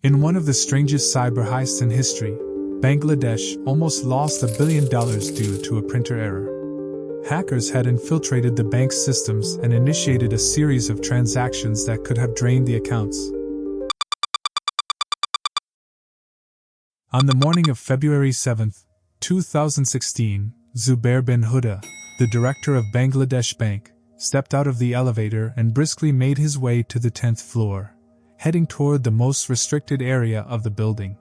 In one of the strangest cyber heists in history, Bangladesh almost lost $1 billion due to a printer error. Hackers had infiltrated the bank's systems and initiated a series of transactions that could have drained the accounts. On the morning of February 7, 2016, Zubair bin Huda, the director of Bangladesh Bank, stepped out of the elevator and briskly made his way to the 10th floor, heading toward the most restricted area of the building.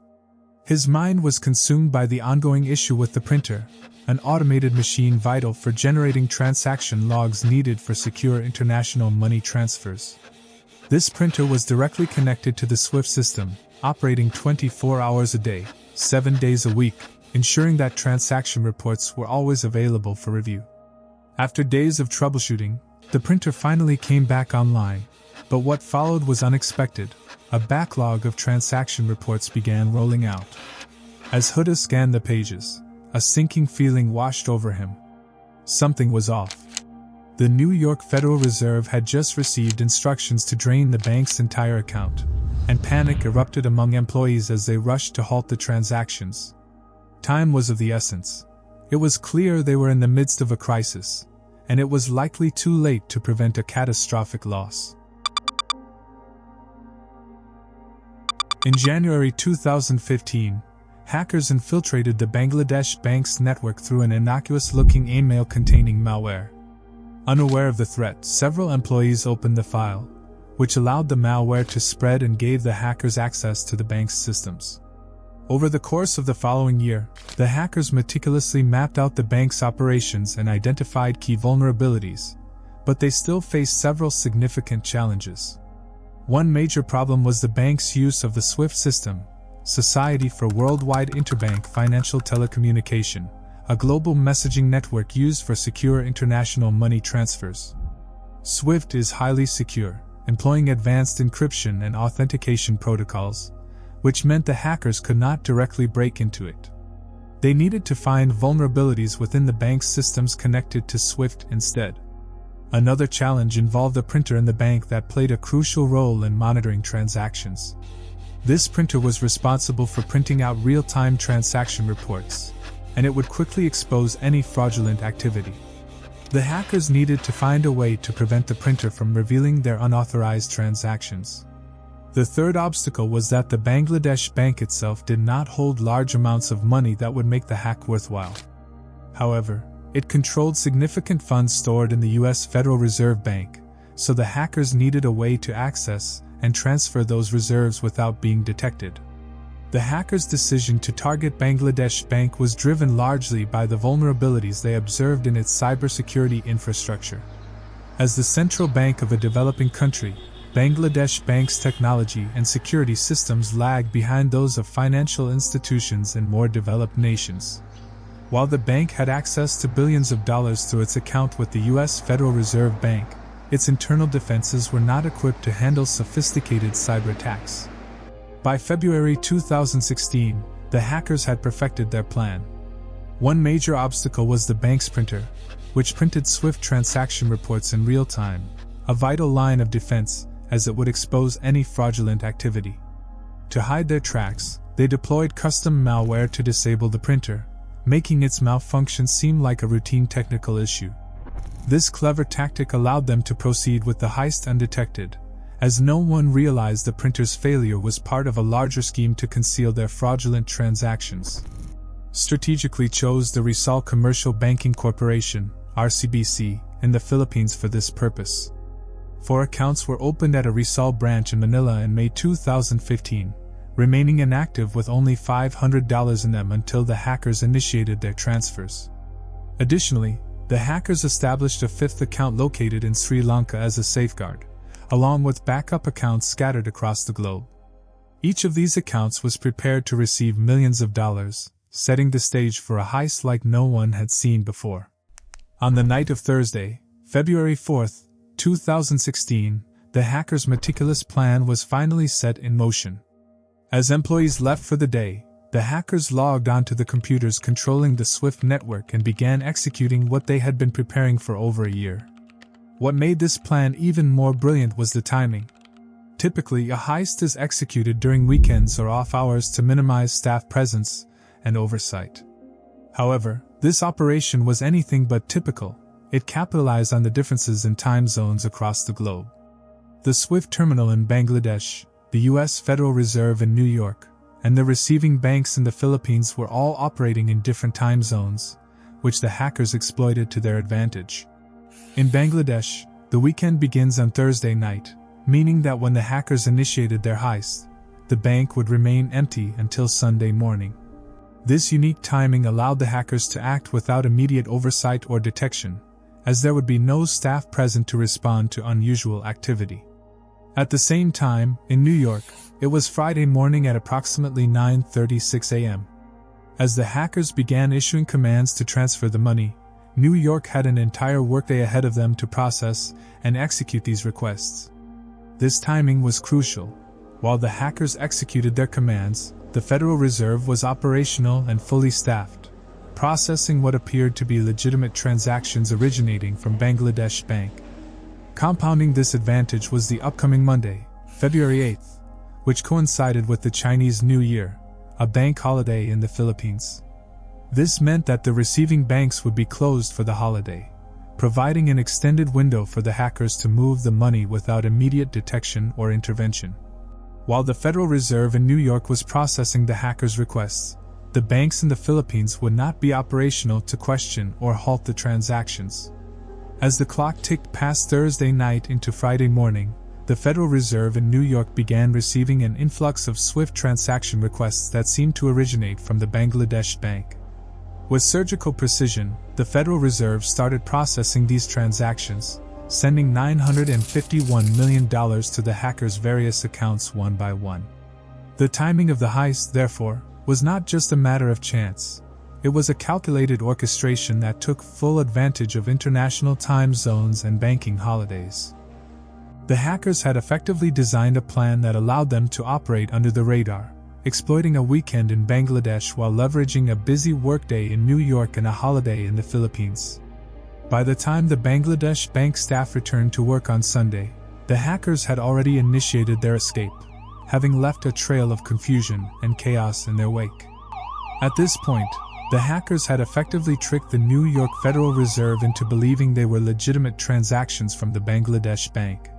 His mind was consumed by the ongoing issue with the printer, an automated machine vital for generating transaction logs needed for secure international money transfers. This printer was directly connected to the SWIFT system, operating 24 hours a day, 7 days a week, ensuring that transaction reports were always available for review. After days of troubleshooting, the printer finally came back online, but what followed was unexpected. A backlog of transaction reports began rolling out. As Huda scanned the pages, a sinking feeling washed over him. Something was off. The New York Federal Reserve had just received instructions to drain the bank's entire account, and panic erupted among employees as they rushed to halt the transactions. Time was of the essence. It was clear they were in the midst of a crisis, and it was likely too late to prevent a catastrophic loss. In January 2015, hackers infiltrated the Bangladesh bank's network through an innocuous-looking email containing malware. Unaware of the threat, several employees opened the file, which allowed the malware to spread and gave the hackers access to the bank's systems. Over the course of the following year, the hackers meticulously mapped out the bank's operations and identified key vulnerabilities, but they still faced several significant challenges. One major problem was the bank's use of the SWIFT system, Society for Worldwide Interbank Financial Telecommunication, a global messaging network used for secure international money transfers. SWIFT is highly secure, employing advanced encryption and authentication protocols, which meant the hackers could not directly break into it. They needed to find vulnerabilities within the bank's systems connected to SWIFT instead. Another challenge involved a printer in the bank that played a crucial role in monitoring transactions. This printer was responsible for printing out real-time transaction reports, and it would quickly expose any fraudulent activity. The hackers needed to find a way to prevent the printer from revealing their unauthorized transactions. The third obstacle was that the Bangladesh bank itself did not hold large amounts of money that would make the hack worthwhile. However, it controlled significant funds stored in the U.S. Federal Reserve Bank, so the hackers needed a way to access and transfer those reserves without being detected. The hackers' decision to target Bangladesh Bank was driven largely by the vulnerabilities they observed in its cybersecurity infrastructure. As the central bank of a developing country, Bangladesh Bank's technology and security systems lag behind those of financial institutions in more developed nations. While the bank had access to billions of dollars through its account with the U.S. Federal Reserve Bank, its internal defenses were not equipped to handle sophisticated cyber attacks. By February 2016, the hackers had perfected their plan. One major obstacle was the bank's printer, which printed SWIFT transaction reports in real time, a vital line of defense as it would expose any fraudulent activity. To hide their tracks, they deployed custom malware to disable the printer, making its malfunction seem like a routine technical issue. This clever tactic allowed them to proceed with the heist undetected, as no one realized the printer's failure was part of a larger scheme to conceal their fraudulent transactions. Strategically chose the Rizal Commercial Banking Corporation, RCBC, in the Philippines for this purpose. 4 accounts were opened at a Rizal branch in Manila in May 2015, remaining inactive with only $500 in them until the hackers initiated their transfers. Additionally, the hackers established a 5th account located in Sri Lanka as a safeguard, along with backup accounts scattered across the globe. Each of these accounts was prepared to receive millions of dollars, setting the stage for a heist like no one had seen before. On the night of Thursday, February 4, 2016, the hackers' meticulous plan was finally set in motion. As employees left for the day, the hackers logged onto the computers controlling the SWIFT network and began executing what they had been preparing for over a year. What made this plan even more brilliant was the timing. Typically, a heist is executed during weekends or off hours to minimize staff presence and oversight. However, this operation was anything but typical. It capitalized on the differences in time zones across the globe. The SWIFT terminal in Bangladesh, the U.S. Federal Reserve in New York, and the receiving banks in the Philippines were all operating in different time zones, which the hackers exploited to their advantage. In Bangladesh, the weekend begins on Thursday night, meaning that when the hackers initiated their heist, the bank would remain empty until Sunday morning. This unique timing allowed the hackers to act without immediate oversight or detection, as there would be no staff present to respond to unusual activity. At the same time, in New York, it was Friday morning at approximately 9:36 a.m. As the hackers began issuing commands to transfer the money, New York had an entire workday ahead of them to process and execute these requests. This timing was crucial. While the hackers executed their commands, the Federal Reserve was operational and fully staffed, processing what appeared to be legitimate transactions originating from Bangladesh Bank. Compounding this advantage was the upcoming Monday, February 8th, which coincided with the Chinese New Year, a bank holiday in the Philippines. This meant that the receiving banks would be closed for the holiday, providing an extended window for the hackers to move the money without immediate detection or intervention. While the Federal Reserve in New York was processing the hackers' requests, the banks in the Philippines would not be operational to question or halt the transactions. As the clock ticked past Thursday night into Friday morning, the Federal Reserve in New York began receiving an influx of SWIFT transaction requests that seemed to originate from the Bangladesh Bank. With surgical precision, the Federal Reserve started processing these transactions, sending $951 million to the hackers' various accounts one by one. The timing of the heist, therefore, was not just a matter of chance. It was a calculated orchestration that took full advantage of international time zones and banking holidays. The hackers had effectively designed a plan that allowed them to operate under the radar, exploiting a weekend in Bangladesh while leveraging a busy workday in New York and a holiday in the Philippines. By the time the Bangladesh bank staff returned to work on Sunday, the hackers had already initiated their escape, having left a trail of confusion and chaos in their wake. At this point, the hackers had effectively tricked the New York Federal Reserve into believing they were legitimate transactions from the Bangladesh bank.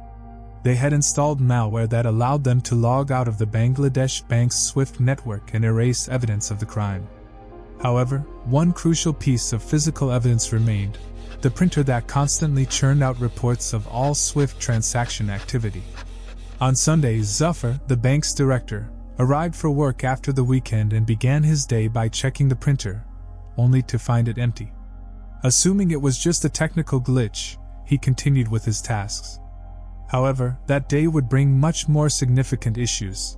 They had installed malware that allowed them to log out of the Bangladesh bank's SWIFT network and erase evidence of the crime. However, one crucial piece of physical evidence remained: the printer that constantly churned out reports of all SWIFT transaction activity. On Sunday, Zufar, the bank's director, arrived for work after the weekend and began his day by checking the printer, only to find it empty. Assuming it was just a technical glitch, he continued with his tasks. However, that day would bring much more significant issues.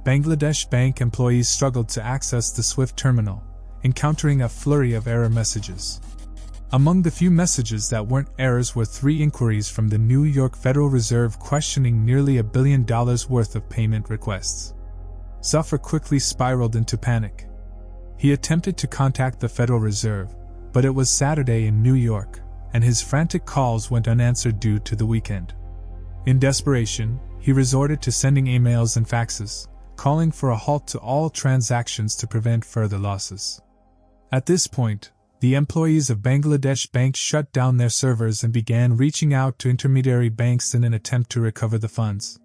Bangladesh bank employees struggled to access the SWIFT terminal, encountering a flurry of error messages. Among the few messages that weren't errors were 3 inquiries from the New York Federal Reserve questioning nearly $1 billion worth of payment requests. Zufar quickly spiraled into panic. He attempted to contact the Federal Reserve, but it was Saturday in New York, and his frantic calls went unanswered due to the weekend. In desperation, he resorted to sending emails and faxes, calling for a halt to all transactions to prevent further losses. At this point, the employees of Bangladesh Bank shut down their servers and began reaching out to intermediary banks in an attempt to recover the funds.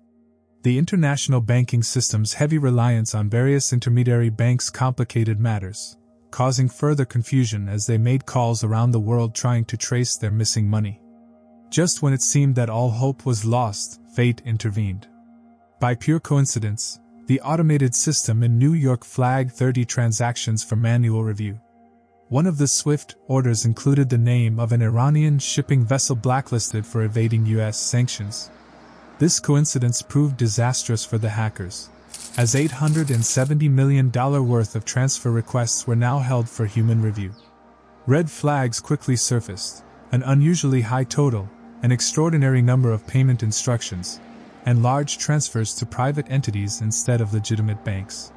The international banking system's heavy reliance on various intermediary banks complicated matters, causing further confusion as they made calls around the world trying to trace their missing money. Just when it seemed that all hope was lost, fate intervened. By pure coincidence, the automated system in New York flagged 30 transactions for manual review. One of the SWIFT orders included the name of an Iranian shipping vessel blacklisted for evading U.S. sanctions. This coincidence proved disastrous for the hackers, as $870 million worth of transfer requests were now held for human review. Red flags quickly surfaced: an unusually high total, an extraordinary number of payment instructions, and large transfers to private entities instead of legitimate banks.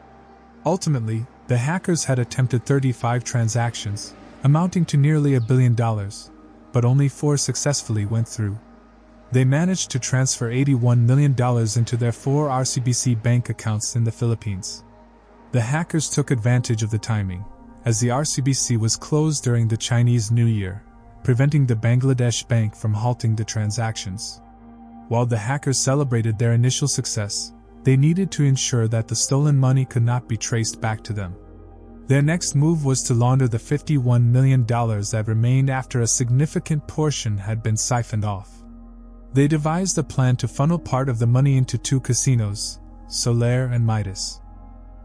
Ultimately, the hackers had attempted 35 transactions, amounting to nearly $1 billion, but only 4 successfully went through. They managed to transfer $81 million into their 4 RCBC bank accounts in the Philippines. The hackers took advantage of the timing, as the RCBC was closed during the Chinese New Year, preventing the Bangladesh bank from halting the transactions. While the hackers celebrated their initial success, they needed to ensure that the stolen money could not be traced back to them. Their next move was to launder the $51 million that remained after a significant portion had been siphoned off. They devised a plan to funnel part of the money into 2 casinos, Solaire and Midas.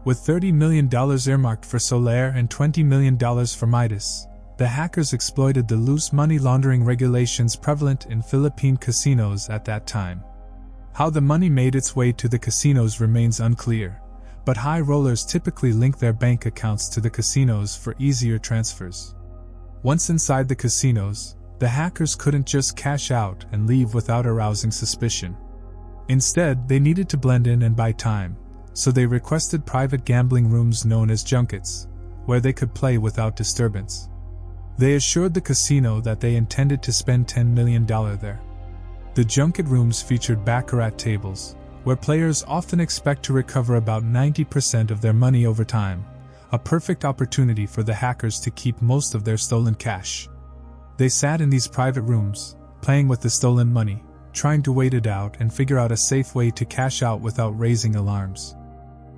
With $30 million earmarked for Solaire and $20 million for Midas, the hackers exploited the loose money laundering regulations prevalent in Philippine casinos at that time. How the money made its way to the casinos remains unclear, but high rollers typically link their bank accounts to the casinos for easier transfers. Once inside the casinos, the hackers couldn't just cash out and leave without arousing suspicion. Instead, they needed to blend in and buy time, so they requested private gambling rooms known as junkets, where they could play without disturbance. They assured the casino that they intended to spend $10 million there. The junket rooms featured baccarat tables, where players often expect to recover about 90% of their money over time, a perfect opportunity for the hackers to keep most of their stolen cash. They sat in these private rooms, playing with the stolen money, trying to wait it out and figure out a safe way to cash out without raising alarms.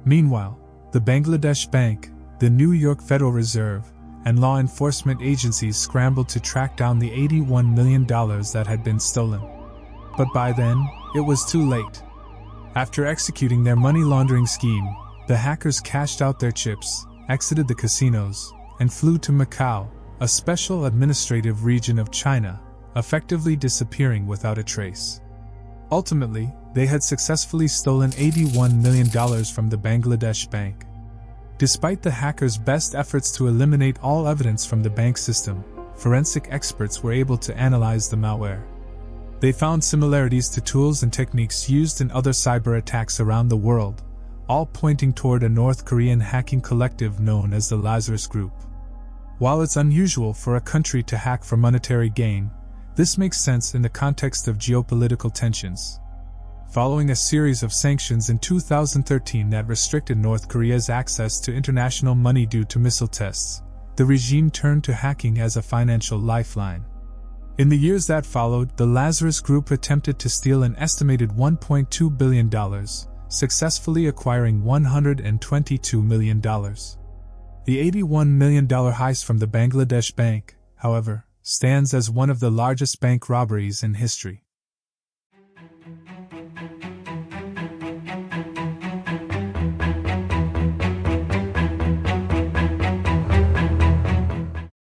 Meanwhile, the Bangladesh Bank, the New York Federal Reserve, and law enforcement agencies scrambled to track down the $81 million that had been stolen. But by then, it was too late. After executing their money laundering scheme, the hackers cashed out their chips, exited the casinos, and flew to Macau, a special administrative region of China, effectively disappearing without a trace. Ultimately, they had successfully stolen $81 million from the Bangladesh bank. Despite the hackers' best efforts to eliminate all evidence from the bank system, forensic experts were able to analyze the malware. They found similarities to tools and techniques used in other cyber attacks around the world, all pointing toward a North Korean hacking collective known as the Lazarus Group. While it's unusual for a country to hack for monetary gain, this makes sense in the context of geopolitical tensions. Following a series of sanctions in 2013 that restricted North Korea's access to international money due to missile tests, the regime turned to hacking as a financial lifeline. In the years that followed, the Lazarus Group attempted to steal an estimated $1.2 billion, successfully acquiring $122 million. The $81 million heist from the Bangladesh bank, however, stands as one of the largest bank robberies in history.